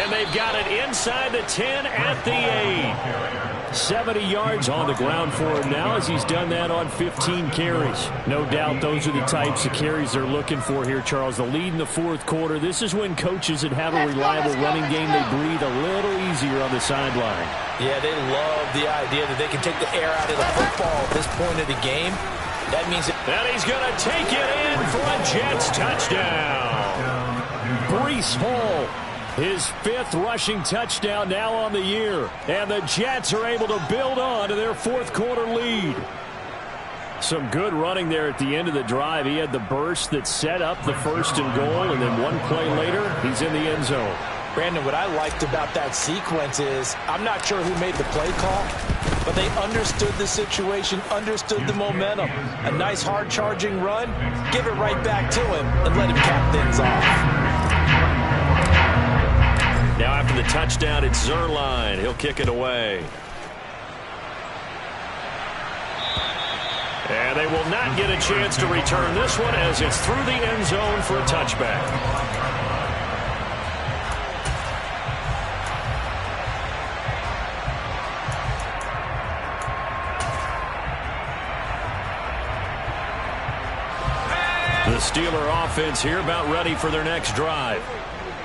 S1: And they've got it inside the 10 at the 8. 70 yards on the ground for him now as he's done that on 15 carries. No doubt those are the types of carries they're looking for here, Charles. The lead in the 4th quarter. This is when coaches that have a reliable running game, they breathe a little easier on the sideline.
S4: Yeah, they love the idea that they can take the air out of the football at this point of the game. That means
S1: that he's going to take it in for a Jets touchdown. Breece Hall, his 5th rushing touchdown now on the year. And the Jets are able to build on to their 4th quarter lead. Some good running there at the end of the drive. He had the burst that set up the 1st and goal, and then one play later, he's in the end zone.
S4: Brandon, what I liked about that sequence is I'm not sure who made the play call, but they understood the situation, understood the momentum. A nice hard-charging run, give it right back to him, and let him cap things off.
S1: Now after the touchdown, it's Zerline. He'll kick it away. And they will not get a chance to return this one as it's through the end zone for a touchback. The Steeler offense here about ready for their next drive.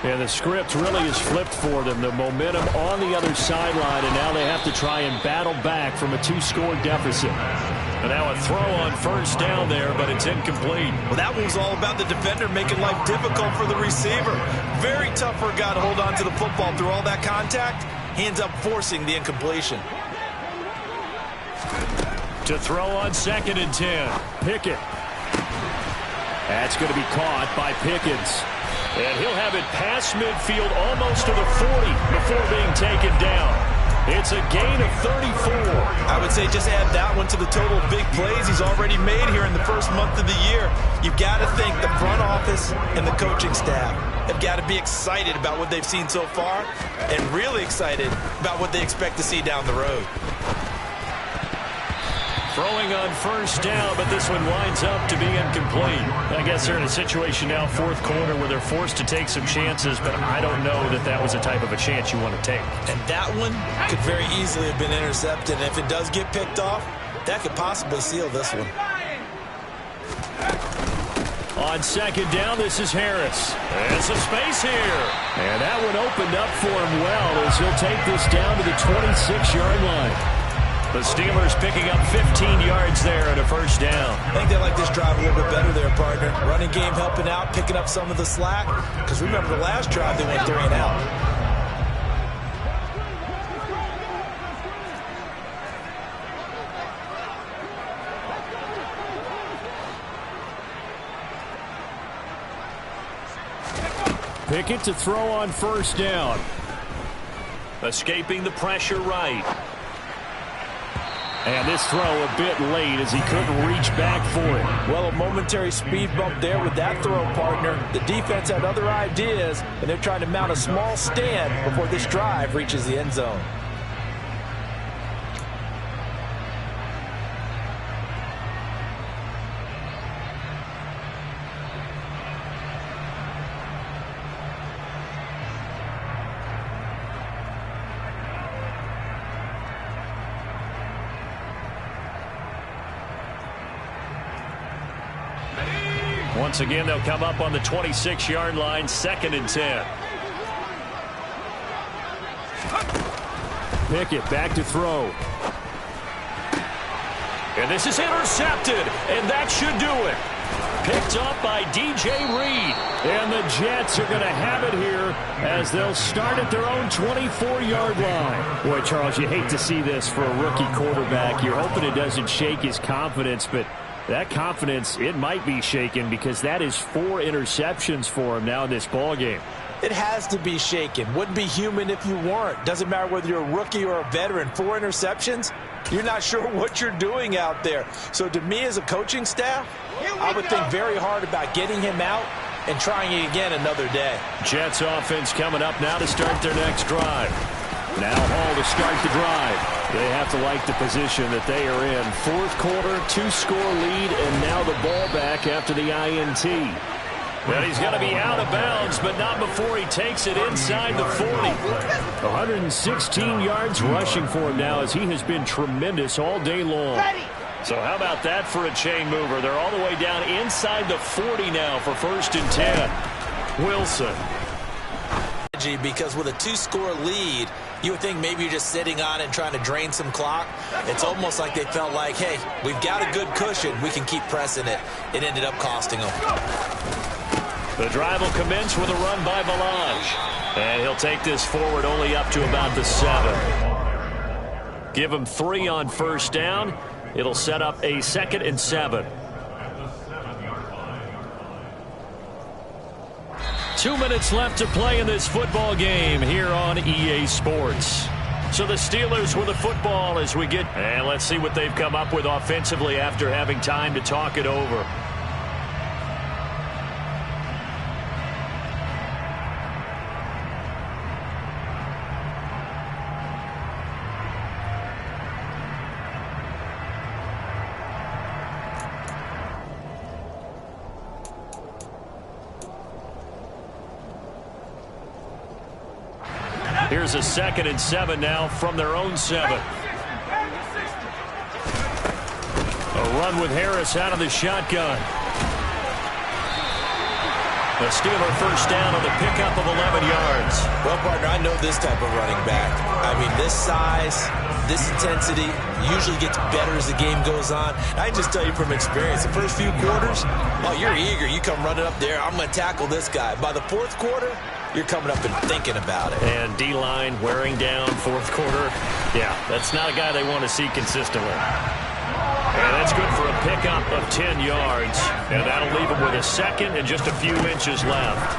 S1: And the script really is flipped for them. The momentum on the other sideline, and now they have to try and battle back from a 2-score deficit. And now a throw on 1st down there, but it's incomplete.
S3: Well, that one was all about the defender making life difficult for the receiver. Very tough for a guy to hold on to the football through all that contact. He ends up forcing the incompletion.
S1: To throw on 2nd and 10. Pickett. That's going to be caught by Pickens. And he'll have it past midfield almost to the 40 before being taken down. It's a gain of 34.
S3: I would say just add that one to the total of big plays he's already made here in the 1st month of the year. You've got to think the front office and the coaching staff have got to be excited about what they've seen so far and really excited about what they expect to see down the road.
S1: Throwing on 1st down, but this one winds up to be incomplete. I guess they're in a situation now, 4th quarter, where they're forced to take some chances, but I don't know that that was the type of a chance you want to take.
S3: And that one could very easily have been intercepted, and if it does get picked off, that could possibly seal this one.
S1: On 2nd down, this is Harris. And some space here. And that one opened up for him well as he'll take this down to the 26-yard line. The Steelers picking up 15 yards there and a 1st down.
S3: I think they like this drive a little bit better there, partner. Running game helping out, picking up some of the slack. Because remember the last drive, they went 3 and out.
S1: Pickett to throw on 1st down. Escaping the pressure right. And this throw a bit late as he couldn't reach back for it.
S4: Well, a momentary speed bump there with that throw, partner. The defense had other ideas, and they're trying to mount a small stand before this drive reaches the end zone.
S1: Once again, they'll come up on the 26-yard line, 2nd and 10. Pickett back to throw. And this is intercepted, and that should do it. Picked up by DJ Reed. And the Jets are going to have it here as they'll start at their own 24-yard line. Boy, Charles, you hate to see this for a rookie quarterback. You're hoping it doesn't shake his confidence, but that confidence, it might be shaken because that is 4 interceptions for him now in this ballgame.
S4: It has to be shaken. Wouldn't be human if you weren't. Doesn't matter whether you're a rookie or a veteran. 4 interceptions, you're not sure what you're doing out there. So to me as a coaching staff, I would think very hard about getting him out and trying it again another day.
S1: Jets offense coming up now to start their next drive. Now Hall to start the drive. They have to like the position that they are in. 4th quarter, 2-score lead, and now the ball back after the INT. Well, he's going to be out of bounds, but not before he takes it inside the 40. 116 yards rushing for him now as he has been tremendous all day long. So how about that for a chain mover? They're all the way down inside the 40 now for 1st and 10. Wilson.
S4: strategy because with a 2-score lead, you would think maybe you're just sitting on it and trying to drain some clock. It's almost like they felt like, hey, we've got a good cushion. We can keep pressing it. It ended up costing them.
S1: The drive will commence with a run by Balaj. And he'll take this forward only up to about the 7. Give him 3 on first down. It'll set up a 2nd and 7. 2 minutes left to play in this football game here on EA Sports. So the Steelers with the football as we get... And let's see what they've come up with offensively after having time to talk it over. Here's a 2nd and 7 now from their own 7. A run with Harris out of the shotgun. The Steeler first down on the pickup of 11 yards.
S4: Well, partner, I know this type of running back. I mean, this size, this intensity usually gets better as the game goes on. I can just tell you from experience, the first few quarters, oh, you're eager. You come running up there, I'm going to tackle this guy. By the 4th quarter, you're coming up and thinking about it.
S1: And D-line wearing down 4th quarter. Yeah, that's not a guy they want to see consistently. And that's good for a pickup of 10 yards. And that'll leave him with a 2nd and just a few inches left.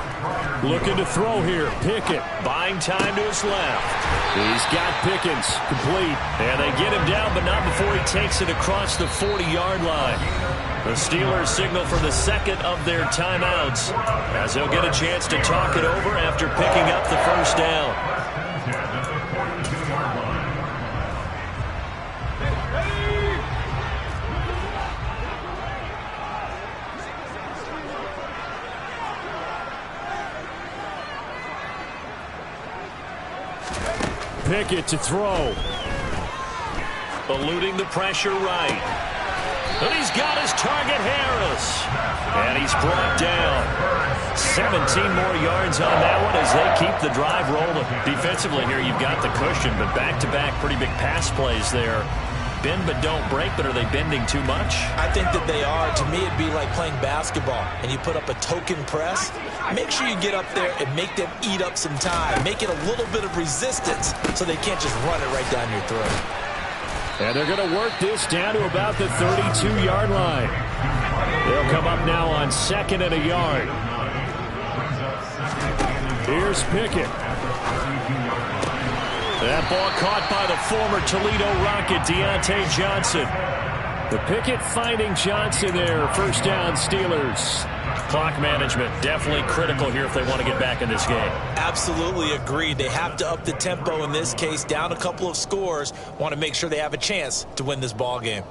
S1: Looking to throw here. Pickett buying time to his left. He's got Pickens complete. And they get him down, but not before he takes it across the 40-yard line. The Steelers signal for the 2nd of their timeouts as they'll get a chance to talk it over after picking up the first down. Pickett to throw. Eluding the pressure right. And he's got his target, Harris. And he's brought down. 17 more yards on that one as they keep the drive rolling. Defensively here, you've got the cushion, but back-to-back pretty big pass plays there. Bend but don't break, but are they bending too much?
S4: I think that they are. To me, it'd be like playing basketball, and you put up a token press. Make sure you get up there and make them eat up some time. Make it a little bit of resistance so they can't just run it right down your throat.
S1: And they're going to work this down to about the 32-yard line. They'll come up now on 2nd and a yard. Here's Pickett. That ball caught by the former Toledo Rocket, Deontay Johnson. The Pickett finding Johnson there. First down, Steelers. Clock management definitely critical here if they want to get back in this game.
S4: Absolutely agreed. They have to up the tempo in this case, down a couple of scores. Want to make sure they have a chance to win this ball game.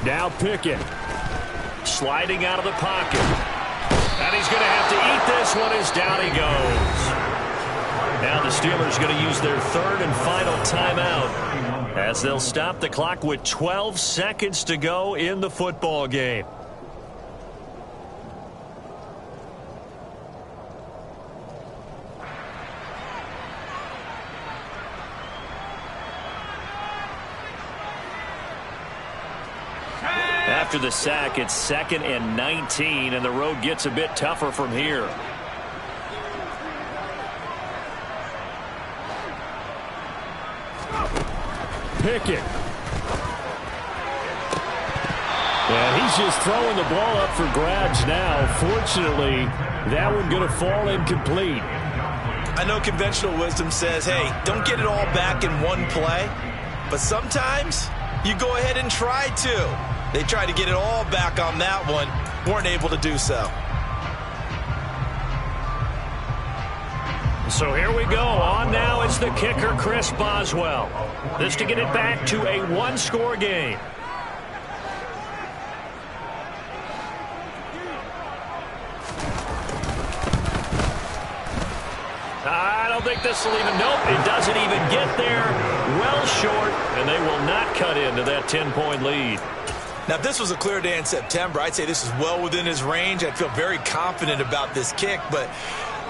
S1: Now Pickett sliding out of the pocket. And he's going to have to eat this one as down he goes. Now the Steelers going to use their 3rd and final timeout as they'll stop the clock with 12 seconds to go in the football game. After the sack, it's 2nd and 19, and the road gets a bit tougher from here. Pickett. And he's just throwing the ball up for grabs now. Fortunately, that one going to fall incomplete.
S3: I know conventional wisdom says, hey, don't get it all back in one play. But sometimes you go ahead and try to. They tried to get it all back on that one. Weren't able to do so.
S1: So here we go. On now, it's the kicker, Chris Boswell. This to get it back to a 1-score game. I don't don't think this will even, nope, it doesn't even get there. Well short, and they will not cut into that 10-point lead.
S3: Now, if this was a clear day in September, I'd say this is well within his range. I'd feel very confident about this kick, but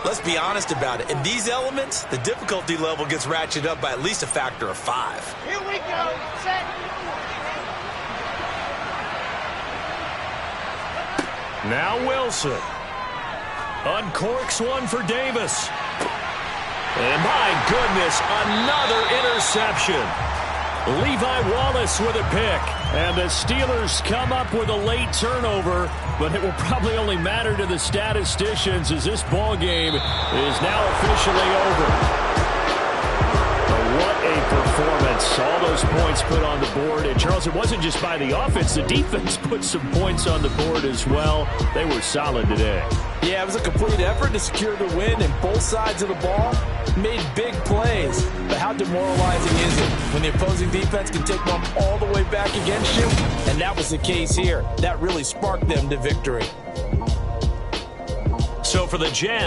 S3: let's be honest about it. In these elements, the difficulty level gets ratcheted up by at least a factor of 5.
S2: Here we go. Set. Now Wilson. Uncorks one for Davis. And my goodness, another interception. Levi Wallace with a pick. And the Steelers come up with a late turnover, but it will probably only matter to the statisticians as this ball game is now officially over. What a performance. All those points put on the board. And, Charles, it wasn't just by the offense. The defense put some points on the board as well. They were solid today.
S4: Yeah, it was a complete effort to secure the win, and both sides of the ball made big plays. But how demoralizing is it when the opposing defense can take one all the way back against you? And that was the case here. That really sparked them to victory.
S1: So for the Jets,